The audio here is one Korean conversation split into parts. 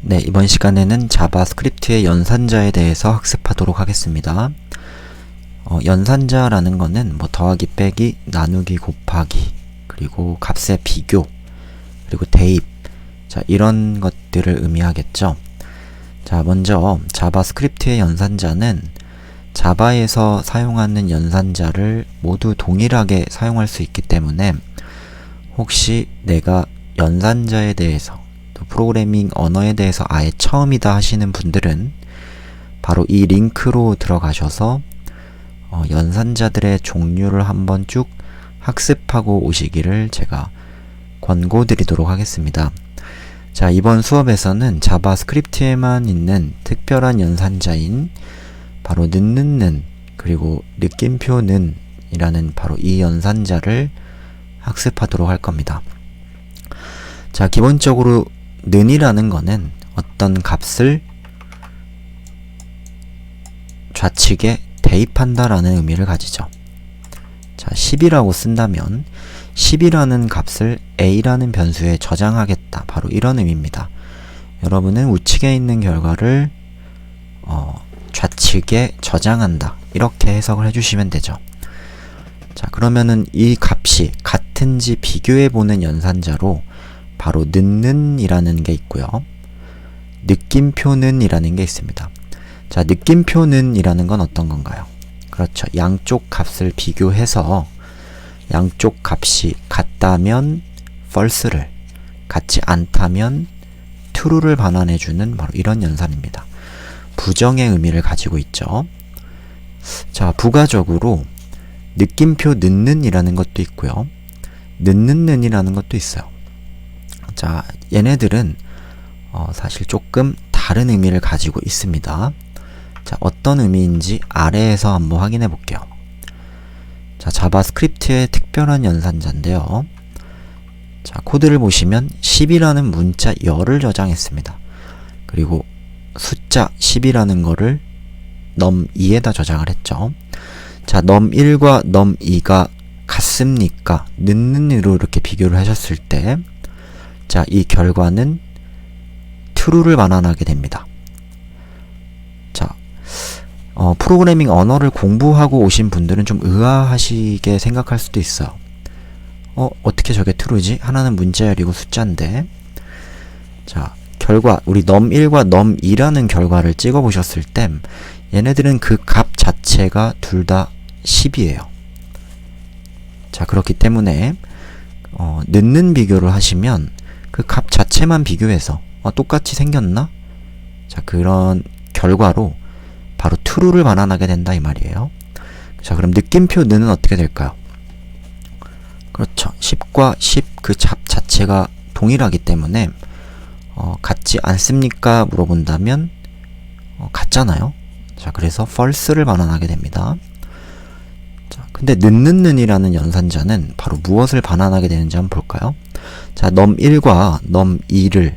네, 이번 시간에는 자바스크립트의 연산자에 대해서 학습하도록 하겠습니다. 연산자라는 거는 뭐 더하기, 빼기, 나누기, 곱하기, 그리고 값의 비교, 그리고 대입, 자, 이런 것들을 의미하겠죠. 자, 먼저 자바스크립트의 연산자는 자바에서 사용하는 연산자를 모두 동일하게 사용할 수 있기 때문에 혹시 내가 연산자에 대해서 프로그래밍 언어에 대해서 아예 처음이다 하시는 분들은 바로 이 링크로 들어가셔서 연산자들의 종류를 한번 쭉 학습하고 오시기를 제가 권고드리도록 하겠습니다. 자, 이번 수업에서는 자바스크립트에만 있는 특별한 연산자인 바로 는 그리고 느낌표 는 이라는 바로 이 연산자를 학습하도록 할 겁니다. 자, 기본적으로 는이라는 거는 어떤 값을 좌측에 대입한다 라는 의미를 가지죠. 자, 10이라고 쓴다면 10이라는 값을 a라는 변수에 저장하겠다, 바로 이런 의미입니다. 여러분은 우측에 있는 결과를 좌측에 저장한다, 이렇게 해석을 해주시면 되죠. 자, 그러면은 이 값이 같은지 비교해보는 연산자로 바로 는 이라는 게 있고요. 느낌표는 이라는 게 있습니다. 자, 느낌표는 이라는 건 어떤 건가요? 그렇죠. 양쪽 값을 비교해서 양쪽 값이 같다면 false를, 같지 않다면 true를 반환해주는 바로 이런 연산입니다. 부정의 의미를 가지고 있죠. 자, 부가적으로 느낌표 는 이라는 것도 있고요. 는 이라는 것도 있어요. 자, 얘네들은 사실 조금 다른 의미를 가지고 있습니다. 자, 어떤 의미인지 아래에서 한번 확인해 볼게요. 자, 자바스크립트의 특별한 연산자인데요. 자, 코드를 보시면 10이라는 문자 열을 저장했습니다. 그리고 숫자 10이라는 거를 num2에다 저장을 했죠. 자, num1과 num2가 같습니까? 는으로 이렇게 비교를 하셨을 때, 자, 이 결과는 true를 반환하게 됩니다. 자, 프로그래밍 언어를 공부하고 오신 분들은 좀 의아하시게 생각할 수도 있어요. 어떻게 저게 true지? 하나는 문자열이고 숫자인데. 자, 결과, 우리 num1과 num2라는 결과를 찍어 보셨을 때 얘네들은 그 값 자체가 둘 다 10이에요. 자, 그렇기 때문에 는 비교를 하시면 그 값 자체만 비교해서 똑같이 생겼나? 자, 그런 결과로 바로 true를 반환하게 된다, 이 말이에요. 자, 그럼 느낌표 는은 어떻게 될까요? 그렇죠. 10과 10 그 값 자체가 동일하기 때문에 같지 않습니까? 물어본다면 같잖아요. 자, 그래서 false를 반환하게 됩니다. 자, 근데 는이라는 연산자는 바로 무엇을 반환하게 되는지 한번 볼까요? 자, num1과 num2를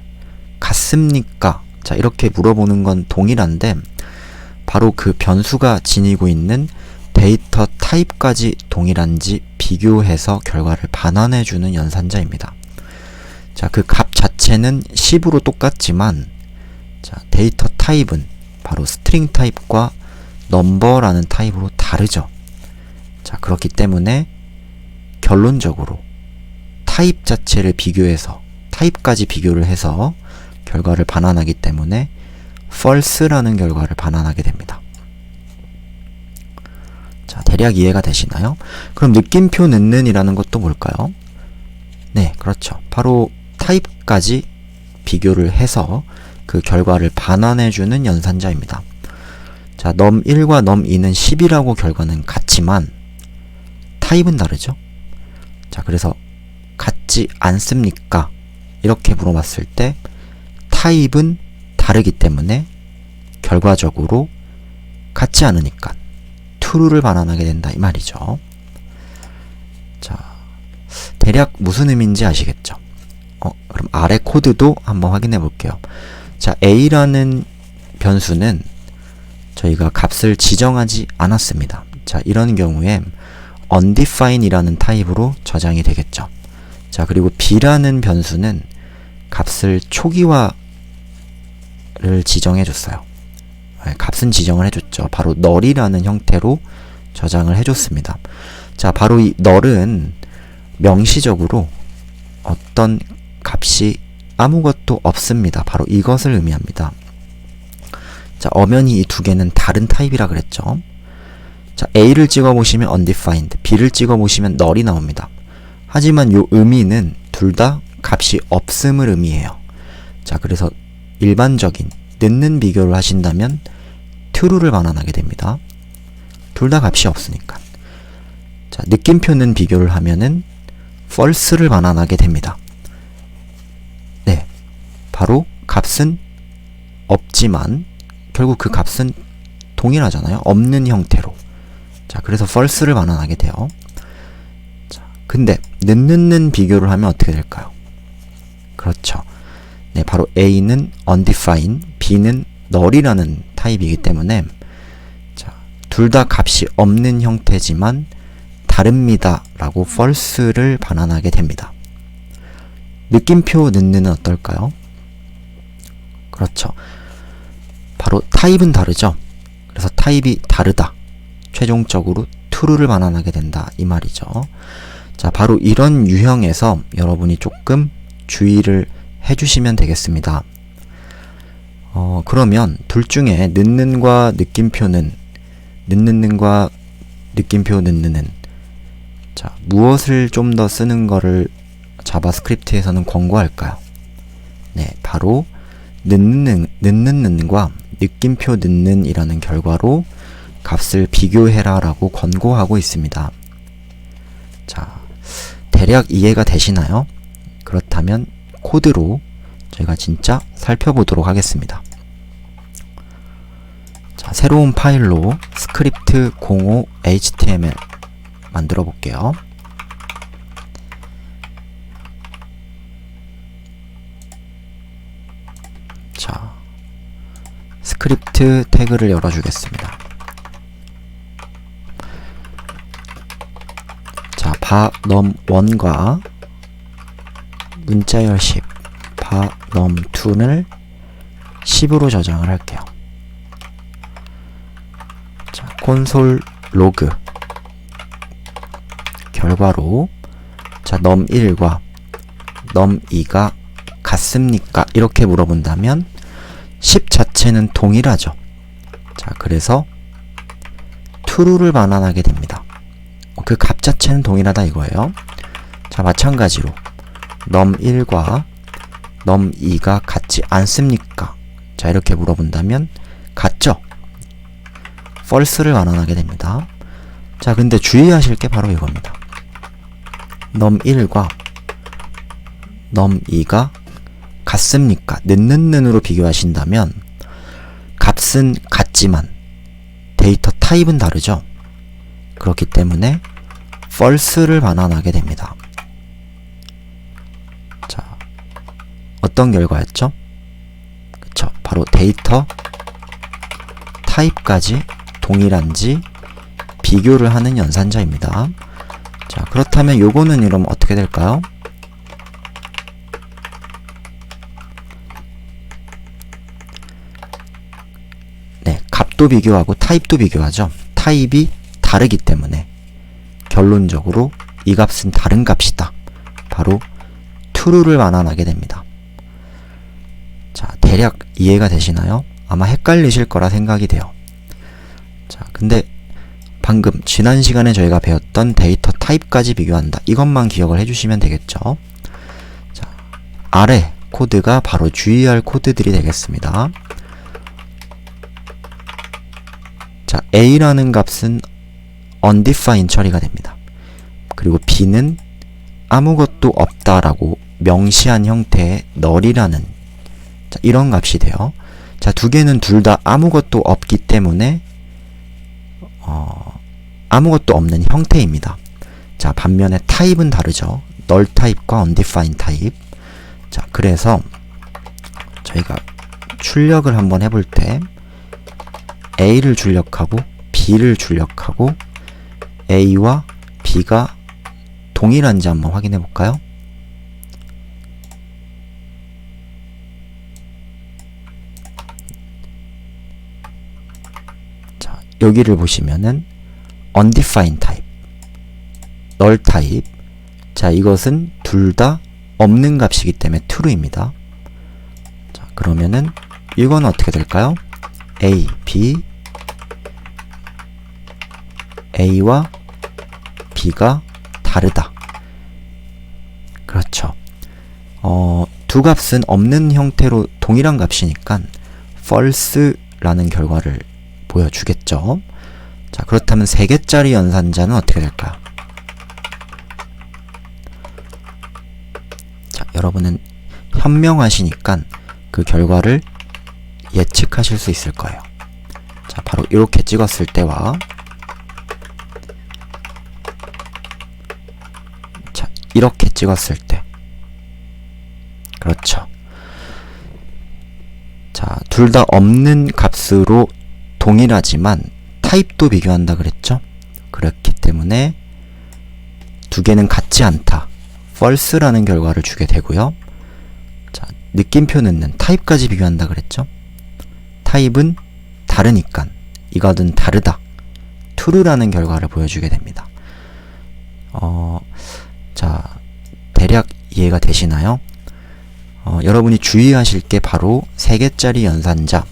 같습니까? 자, 이렇게 물어보는 건 동일한데 바로 그 변수가 지니고 있는 데이터 타입까지 동일한지 비교해서 결과를 반환해주는 연산자입니다. 자, 그 값 자체는 10으로 똑같지만, 자, 데이터 타입은 바로 스트링 타입과 넘버라는 타입으로 다르죠. 자, 그렇기 때문에 결론적으로 타입 자체를 비교해서, 타입까지 비교를 해서 결과를 반환하기 때문에 false라는 결과를 반환하게 됩니다. 자, 대략 이해가 되시나요? 그럼 느낌표 는이라는 것도 뭘까요? 네, 그렇죠. 바로 타입까지 비교를 해서 그 결과를 반환해주는 연산자입니다. 자, num1과 num2는 10이라고 결과는 같지만 타입은 다르죠. 자, 그래서 같지 않습니까? 이렇게 물어봤을 때 타입은 다르기 때문에 결과적으로 같지 않으니까 true를 반환하게 된다, 이 말이죠. 자, 대략 무슨 의미인지 아시겠죠? 그럼 아래 코드도 한번 확인해 볼게요. 자, a라는 변수는 저희가 값을 지정하지 않았습니다. 자, 이런 경우에 undefined 이라는 타입으로 저장이 되겠죠. 자, 그리고 b라는 변수는 값을 초기화 를 지정해 줬어요. 값은 지정을 해줬죠. 바로 널이라는 형태로 저장을 해줬습니다. 자, 바로 이 널은 명시적으로 어떤 값이 아무것도 없습니다. 바로 이것을 의미합니다. 자, 엄연히 이 두 개는 다른 타입이라 그랬죠. 자, A를 찍어보시면 undefined, B를 찍어보시면 null이 나옵니다. 하지만 요 의미는 둘 다 값이 없음을 의미해요. 자, 그래서 일반적인 넣는 비교를 하신다면 true를 반환하게 됩니다. 둘 다 값이 없으니까. 자, 느낌표는 비교를 하면은 false를 반환하게 됩니다. 네, 바로 값은 없지만 결국 그 값은 동일하잖아요. 없는 형태로. 자, 그래서 false를 반환하게 돼요. 자, 근데 넣는 비교를 하면 어떻게 될까요? 그렇죠. 네, 바로 A는 undefined, B는 null이라는 타입이기 때문에 자, 둘 다 값이 없는 형태지만 다릅니다 라고 false를 반환하게 됩니다. 느낌표 넣는 어떨까요? 그렇죠. 바로 타입은 다르죠. 그래서 타입이 다르다. 최종적으로 true를 반환하게 된다. 이 말이죠. 자, 바로 이런 유형에서 여러분이 조금 주의를 해주시면 되겠습니다. 그러면 둘 중에 넣는과 느낌표는 넣는과 느낌표 넣는 자, 무엇을 좀 더 쓰는 거를 자바스크립트에서는 권고할까요? 네, 바로 넣는과 느낌표 넣는이라는 결과로 값을 비교해라 라고 권고하고 있습니다. 자, 대략 이해가 되시나요? 그렇다면 코드로 저희가 진짜 살펴보도록 하겠습니다. 자, 새로운 파일로 스크립트 05 html 만들어 볼게요. 자, 스크립트 태그를 열어주겠습니다. 자, num1과 문자열 10, num2를 10으로 저장을 할게요. 자, 콘솔 로그 결과로 자, num1과 num2가 같습니까? 이렇게 물어본다면 10 자체는 동일하죠. 자, 그래서 true를 반환하게 됩니다. 그 값 자체는 동일하다 이거예요. 자, 마찬가지로 num1과 num2가 같지 않습니까? 자, 이렇게 물어본다면 같죠? false를 반환하게 됩니다. 자, 근데 주의하실 게 바로 이겁니다. num1과 num2가 같습니까? 는으로 비교하신다면 값은 같지만 데이터 타입은 다르죠? 그렇기 때문에 false를 반환하게 됩니다. 자, 어떤 결과였죠? 그쵸, 바로 데이터 타입까지 동일한지 비교를 하는 연산자입니다. 자, 그렇다면 요거는 이러면 어떻게 될까요? 네, 값도 비교하고 타입도 비교하죠. 타입이 다르기 때문에 결론적으로 이 값은 다른 값이다. 바로 true를 반환하게 됩니다. 자, 대략 이해가 되시나요? 아마 헷갈리실 거라 생각이 돼요. 자, 근데 방금 지난 시간에 저희가 배웠던 데이터 타입까지 비교한다. 이것만 기억을 해주시면 되겠죠. 자, 아래 코드가 바로 주의할 코드들이 되겠습니다. 자, A라는 값은 undefined 처리가 됩니다. 그리고 B는 아무것도 없다라고 명시한 형태의 null이라는 자, 이런 값이 돼요. 자, 두 개는 둘 다 아무것도 없기 때문에 아무것도 없는 형태입니다. 자, 반면에 타입은 다르죠. null 타입과 undefined 타입. 자, 그래서 저희가 출력을 한번 해볼 때 A를 출력하고 B를 출력하고 A와 B가 동일한지 한번 확인해 볼까요? 여기를 보시면은 undefined type, null type. 자, 이것은 둘 다 없는 값이기 때문에 true입니다. 자, 그러면은 이건 어떻게 될까요? A, B, A와 B가 다르다. 그렇죠. 두 값은 없는 형태로 동일한 값이니까 false라는 결과를 보여주겠죠. 자, 그렇다면 3개짜리 연산자는 어떻게 될까요? 자, 여러분은 현명하시니까 그 결과를 예측하실 수 있을 거예요. 자, 바로 이렇게 찍었을 때와 자, 이렇게 찍었을 때. 그렇죠. 자, 둘 다 없는 값으로 동일하지만 타입도 비교한다 그랬죠? 그렇기 때문에 두 개는 같지 않다. false라는 결과를 주게 되고요. 자, 느낌표 넣는 타입까지 비교한다 그랬죠? 타입은 다르니까 이거는 다르다. true라는 결과를 보여주게 됩니다. 자, 대략 이해가 되시나요? 여러분이 주의하실 게 바로 3개짜리 연산자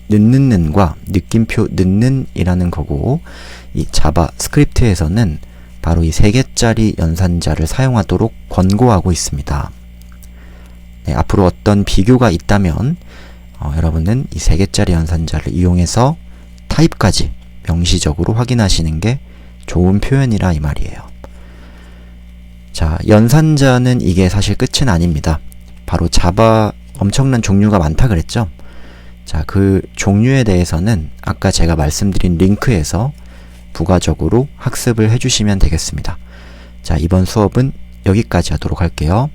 는는는과 느낌표 는는이라는 거고, 이 자바스크립트에서는 바로 이 3개짜리 연산자를 사용하도록 권고하고 있습니다. 네, 앞으로 어떤 비교가 있다면 여러분은 이 3개짜리 연산자를 이용해서 타입까지 명시적으로 확인하시는 게 좋은 표현이라 이 말이에요. 자, 연산자는 이게 사실 끝은 아닙니다. 바로 자바 엄청난 종류가 많다 그랬죠? 자, 그 종류에 대해서는 아까 제가 말씀드린 링크에서 부가적으로 학습을 해주시면 되겠습니다. 자, 이번 수업은 여기까지 하도록 할게요.